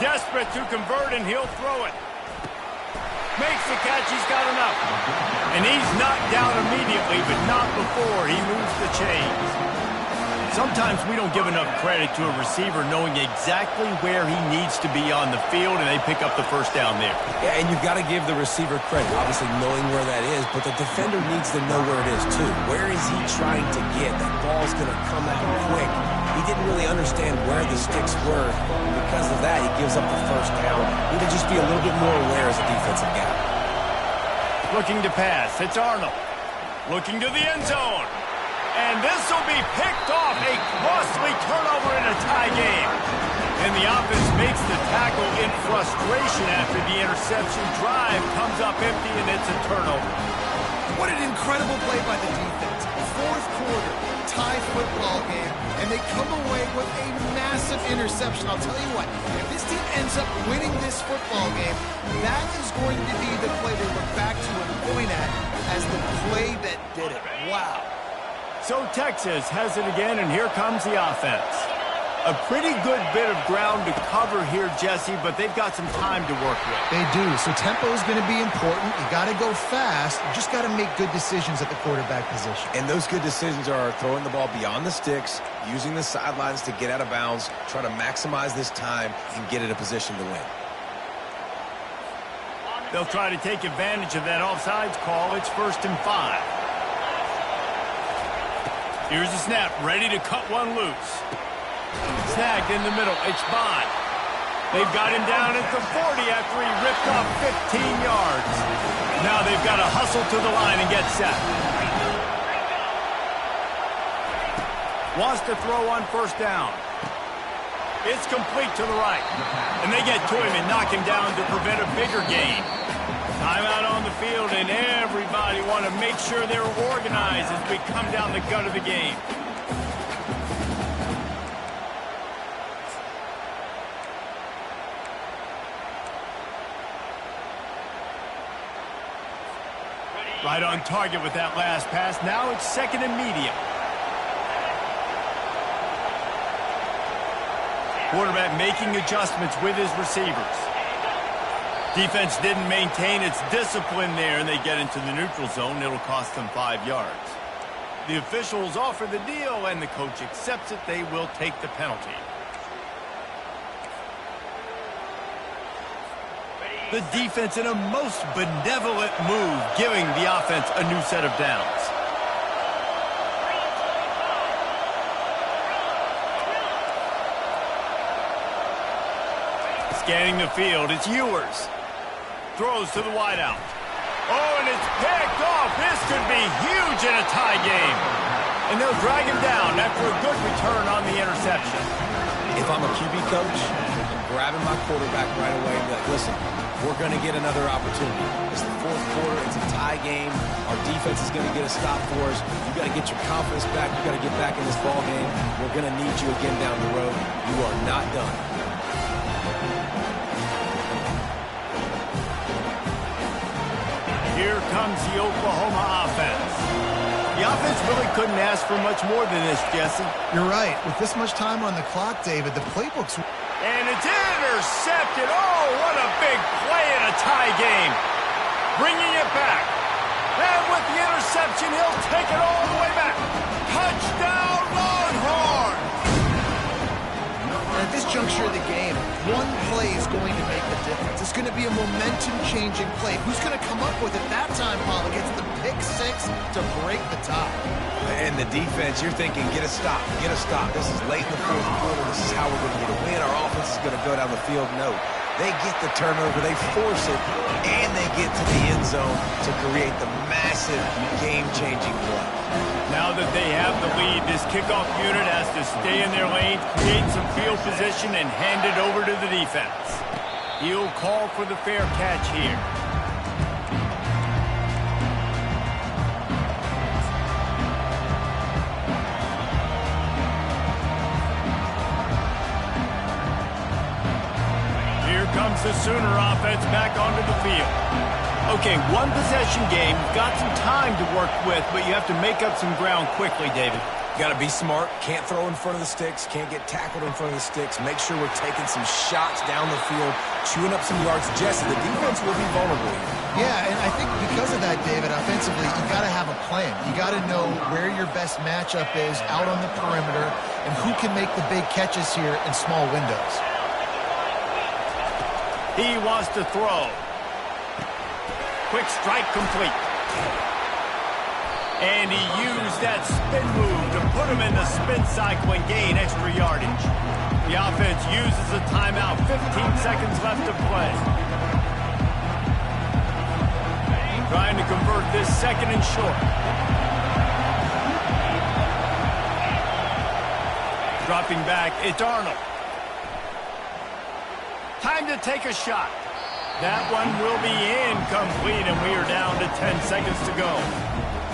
Desperate to convert, and he'll throw it. Makes the catch. He's got enough. And he's knocked down immediately, but not before he moves the chains. Sometimes we don't give enough credit to a receiver knowing exactly where he needs to be on the field, and they pick up the first down there. Yeah, and you've got to give the receiver credit, obviously knowing where that is, but the defender needs to know where it is too. Where is he trying to get? That ball's going to come out quick. He didn't really understand where the sticks were, and because of that, he gives up the first down. Need to just be a little bit more aware as a defensive guy. Looking to pass. It's Arnold. Looking to the end zone. And this will be picked off. A costly turnover in a tie game. And the offense makes the tackle in frustration after the interception. Drive comes up empty, and it's a turnover. What an incredible play by the defense. Fourth quarter, tie football game, and they come away with a massive interception. I'll tell you what, if this team ends up winning this football game, that is going to be the play they look back to and point at as the play that did it. Wow. So Texas has it again, and here comes the offense. A pretty good bit of ground to cover here, Jesse, but they've got some time to work with. They do, so tempo is going to be important. You got to go fast. You just got to make good decisions at the quarterback position. And those good decisions are throwing the ball beyond the sticks, using the sidelines to get out of bounds, try to maximize this time, and get in a position to win. They'll try to take advantage of that offsides call. It's 1st and 5. Here's the snap, ready to cut one loose. Snagged in the middle, it's Bond. They've got him down at the 40 after he ripped off 15 yards. Now they've got to hustle to the line and get set. Wants to throw on 1st down. It's complete to the right. And they get to him and knock him down to prevent a bigger gain. Timeout on the field, and everybody want to make sure they're organized as we come down the gut of the game. Right on target with that last pass. Now it's 2nd and medium. Quarterback making adjustments with his receivers. Defense didn't maintain its discipline there, and they get into the neutral zone. It'll cost them 5 yards. The officials offer the deal, and the coach accepts it. They will take the penalty. The defense in a most benevolent move, giving the offense a new set of downs. Scanning the field, it's Ewers. Throws to the wideout. Oh, and it's picked off. This could be huge in a tie game. And they'll drag him down after a good return on the interception. If I'm a QB coach, I'm grabbing my quarterback right away and be like, listen, we're going to get another opportunity. It's the 4th quarter. It's a tie game. Our defense is going to get a stop for us. You got to get your confidence back. You got to get back in this ball game. We're going to need you again down the road. You are not done. Here comes the Oklahoma offense. The offense really couldn't ask for much more than this, Jesse. You're right. With this much time on the clock, David, the playbook's... And it's intercepted. Oh, what a big play in a tie game. Bringing it back. And with the interception, he'll take it all the way back. Touchdown, Longhorns! At this juncture of the game, one play is going to make the difference. It's going to be a momentum-changing play. Who's going to come up with it that time, Paul? Gets the pick 6 to break the tie. And the defense, you're thinking, get a stop, get a stop. This is late in the 4th quarter. This is how we're going to get a win. Our offense is going to go down the field. No, they get the turnover, they force it, and they get to the end zone to create the massive game-changing play. Now that they have the lead, this kickoff unit has to stay in their lane, create some field position, and hand it over to the defense. He'll call for the fair catch here. Here comes the Sooner offense back onto the field. Okay, one possession game, got some time to work with, but you have to make up some ground quickly, David. Got to be smart. Can't throw in front of the sticks. Can't get tackled in front of the sticks. Make sure we're taking some shots down the field, chewing up some yards. Jesse, the defense will be vulnerable here. Yeah, and I think because of that, David, offensively, you got to have a plan. You got to know where your best matchup is out on the perimeter and who can make the big catches here in small windows. He wants to throw. Quick strike complete. And he used that spin move to put him in the spin cycle and gain extra yardage. The offense uses a timeout. 15 seconds left to play. Trying to convert this second and short. Dropping back, it's Arnold. Time to take a shot. That one will be incomplete, and we are down to 10 seconds to go.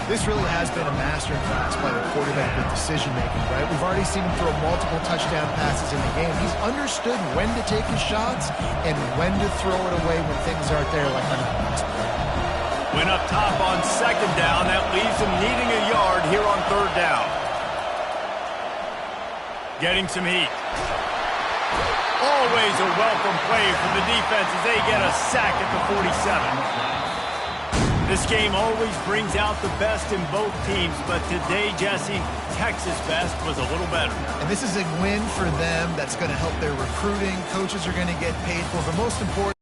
This really has been a masterclass by the quarterback with decision-making, right? We've already seen him throw multiple touchdown passes in the game. He's understood when to take his shots and when to throw it away when things aren't there, like on the last play. Went up top on second down. That leaves him needing a yard here on third down. Getting some heat. Always a welcome play for the defense as they get a sack at the 47. This game always brings out the best in both teams, but today, Jesse, Texas' best was a little better. And this is a win for them that's going to help their recruiting. Coaches are going to get paid for, but most important,